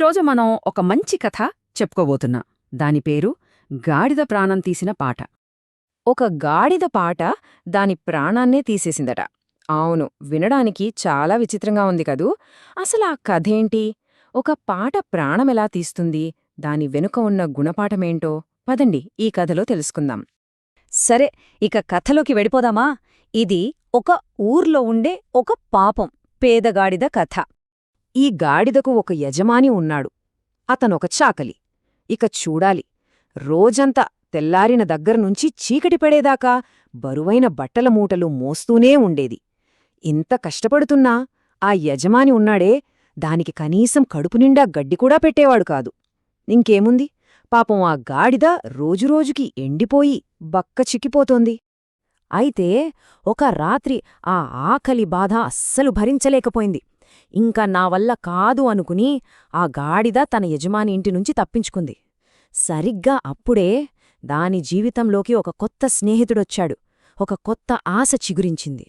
ఈరోజు మనం ఒక మంచి కథ చెప్పుకోబోతున్నాం. దాని పేరు గాడిద ప్రాణం తీసిన పాట. ఒక గాడిద పాట దాని ప్రాణాన్నే తీసేసిందట. అవును, వినడానికి చాలా విచిత్రంగా ఉంది కదూ. అసలా కథేంటి? ఒక పాట ప్రాణమెలా తీస్తుంది? దాని వెనుక ఉన్న గుణపాఠమేంటో పదండి ఈ కథలో తెలుసుకుందాం. సరే, ఇక కథలోకి వెళ్ళిపోదామా? ఇది ఒక ఊర్లో ఉండే ఒక పాపం పేదగాడిద కథ. ఈ గాడిదకు ఒక యజమాని ఉన్నాడు. అతనొక చాకలి. ఇక చూడాలి, రోజంతా తెల్లారిన దగ్గర్నుంచి చీకటి పడేదాకా బరువైన బట్టల మూటలు మోస్తూనే ఉండేది. ఇంత కష్టపడుతున్నా ఆ యజమాని ఉన్నాడే, దానికి కనీసం కడుపునిండా గడ్డికూడా పెట్టేవాడు కాదు. ఇంకేముంది, పాపం ఆ గాడిద రోజురోజుకి ఎండిపోయి బక్క చిక్కిపోతోంది. అయితే ఒక రాత్రి ఆ ఆకలి బాధ అస్సలు భరించలేకపోయింది. ఇంకా నా వల్ల కాదు అనుకుని ఆ గాడిద తన యజమాని ఇంటినుంచి తప్పించుకుంది. సరిగ్గా అప్పుడే దాని జీవితంలోకి ఒక కొత్త స్నేహితుడొచ్చాడు. ఒక కొత్త ఆశ చిగురించింది.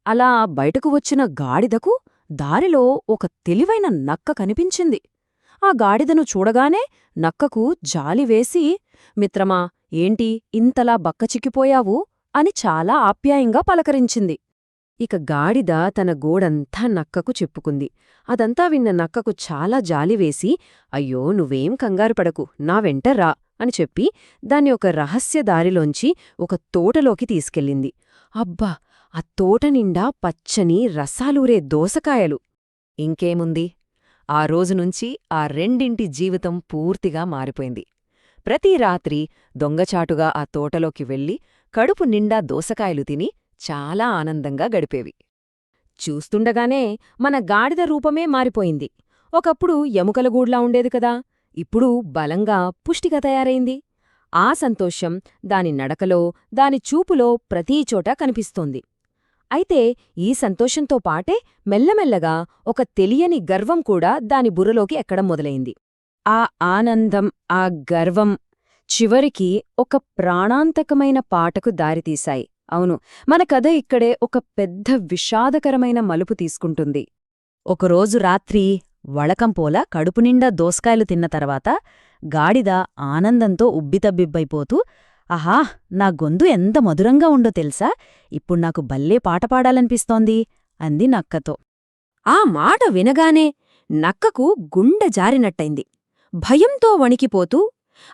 అలా బయటకు వచ్చిన గాడిదకు దారిలో ఒక తెలివైన నక్క కనిపించింది. ఆ గాడిదను చూడగానే నక్కకు జాలివేసి, మిత్రమా, ఏంటి ఇంతలా బక్కచిక్కిపోయావు అని చాలా ఆప్యాయంగా పలకరించింది. ఇక గాడిద తన గోడంతా నక్కకు చెప్పుకుంది. అదంతా విన్న నక్కకు చాలా జాలివేసి, అయ్యో నువ్వేం కంగారుపడకు, నా వెంట రా అని చెప్పి దాన్ని ఒక రహస్య దారిలోంచి ఒక తోటలోకి తీసుకెళ్ళింది. అబ్బా, ఆ తోట నిండా పచ్చని రసాలూరే దోసకాయలు. ఇంకేముంది, ఆ రోజునుంచి ఆ రెండింటి జీవితం పూర్తిగా మారిపోయింది. ప్రతి రాత్రి దొంగచాటుగా ఆ తోటలోకి వెళ్లి కడుపు నిండా దోసకాయలు తిని చాలా ఆనందంగా గడిపేవి. చూస్తుండగానే మన గాడిద రూపమే మారిపోయింది. ఒకప్పుడు ఎముకలగూడ్లా ఉండేది కదా, ఇప్పుడు బలంగా పుష్టిగా తయారైంది. ఆ సంతోషం దాని నడకలో, దాని చూపులో ప్రతీచోటా కనిపిస్తోంది. అయితే ఈ సంతోషంతో పాటే మెల్లమెల్లగా ఒక తెలియని గర్వం కూడా దాని బుర్రలోకి ఎక్కడం మొదలైంది. ఆ ఆనందం, ఆ గర్వం చివరికి ఒక ప్రాణాంతకమైన పాటకు దారితీశాయి. అవును, మన కథ ఇక్కడే ఒక పెద్ద విషాదకరమైన మలుపు తీసుకుంటుంది. ఒకరోజు రాత్రి వళకంపోలా కడుపునిండా దోసకాయలు తిన్న తర్వాత గాడిద ఆనందంతో ఉబ్బితబ్బిబ్బైపోతూ, ఆహా, నా గొంతు ఎంత మధురంగా ఉందో తెలుసా, ఇప్పుడు నాకు భలే పాట పాడాలనిపిస్తోంది అంది నక్కతో. ఆ మాట వినగానే నక్కకు గుండె జారినట్టయింది. భయంతో వణికిపోతూ,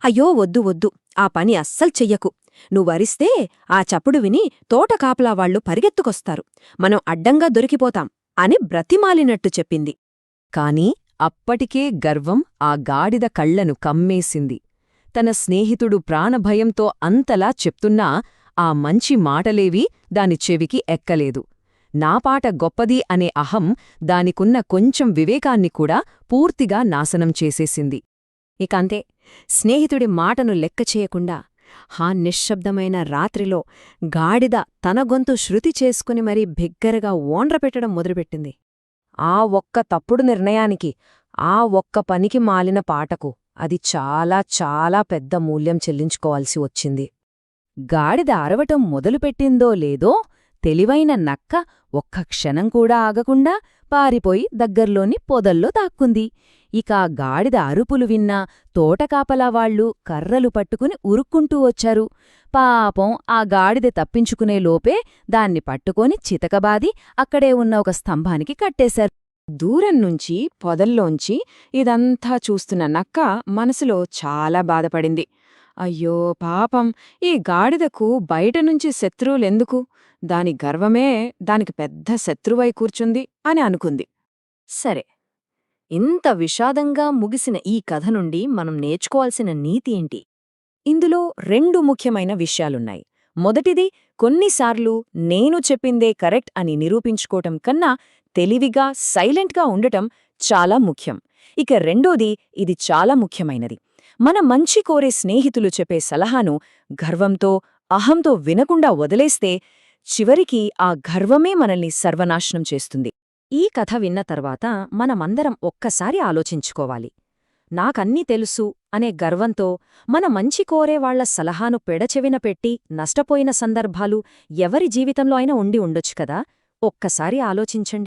అయ్యో వద్దు వద్దు, ఆ పని అస్సలు చెయ్యకు. నువ్వరిస్తే ఆ చప్పుడు విని తోట కాపలావాళ్లు పరిగెత్తుకొస్తారు, మనం అడ్డంగా దొరికిపోతాం అని బ్రతిమాలినట్టు చెప్పింది. కాని అప్పటికే గర్వం ఆ గాడిద కళ్లను కమ్మేసింది. తన స్నేహితుడు ప్రాణభయంతో అంతలా చెప్తున్నా ఆ మంచి మాటలేవీ దాని చెవికి ఎక్కలేదు. నా పాట గొప్పది అనే అహం దానికున్న కొంచెం వివేకాన్ని కూడా పూర్తిగా నాశనం చేసేసింది. ఇకంతే, స్నేహితుడి మాటను లెక్క చేయకుండా ఆ నిశ్శబ్దమైన రాత్రిలో గాడిద తన గొంతు శృతి చేసుకుని మరీ బిగ్గరగా ఓండ్రపెట్టడం మొదలుపెట్టింది. ఆ ఒక్క తప్పుడు నిర్ణయానికి, ఆ ఒక్క పనికి మాలిన పాటకు అది చాలా చాలా పెద్ద మూల్యం చెల్లించుకోవాల్సి వచ్చింది. గాడిద అరవటం మొదలుపెట్టిందో లేదో తెలివైన నక్క ఒక్క క్షణం కూడా ఆగకుండా పారిపోయి దగ్గర్లోని పొదల్లో దాక్కుంది. ఇక గాడిద అరుపులు విన్నా తోటకాపలావాళ్లు కర్రలు పట్టుకుని ఉరుక్కుంటూ వచ్చారు. పాపం ఆ గాడిద తప్పించుకునే లోపే దాన్ని పట్టుకొని చితకబాది అక్కడే ఉన్న ఒక స్తంభానికి కట్టేశారు. దూరంనుంచి పొదల్లోంచి ఇదంతా చూస్తున్న నక్క మనసులో చాలా బాధపడింది. అయ్యో పాపం, ఈ గాడిదకు బయటనుంచి శత్రువులెందుకు, దాని గర్వమే దానికి పెద్ద శత్రువై కూర్చుంది అని అనుకుంది. సరే, ఇంత విషాదంగా ముగిసిన ఈ కథ నుండి మనం నేర్చుకోవాల్సిన నీతి ఏంటి? ఇందులో రెండు ముఖ్యమైన విషయాలున్నాయి. మొదటిది, కొన్నిసార్లు నేను చెప్పిందే కరెక్ట్ అని నిరూపించుకోవటం కన్నా తెలివిగా సైలెంట్గా ఉండటం చాలా ముఖ్యం. ఇక రెండోది, ఇది చాలా ముఖ్యమైనది, మన మంచి కోరే స్నేహితులు చెప్పే సలహాను గర్వంతో, అహంతో వినకుండా వదిలేస్తే చివరికి ఆ గర్వమే మనల్ని సర్వనాశనం చేస్తుంది. ఈ కథ విన్న తర్వాత మనమందరం ఒక్కసారి ఆలోచించుకోవాలి. నాకన్నీ తెలుసు అనే గర్వంతో మన మంచి కోరేవాళ్ల సలహాను పెడచెవిన పెట్టి నష్టపోయిన సందర్భాలు ఎవరి జీవితంలో అయినా ఉండి ఉండొచ్చు కదా. ఒక్కసారి ఆలోచించండి.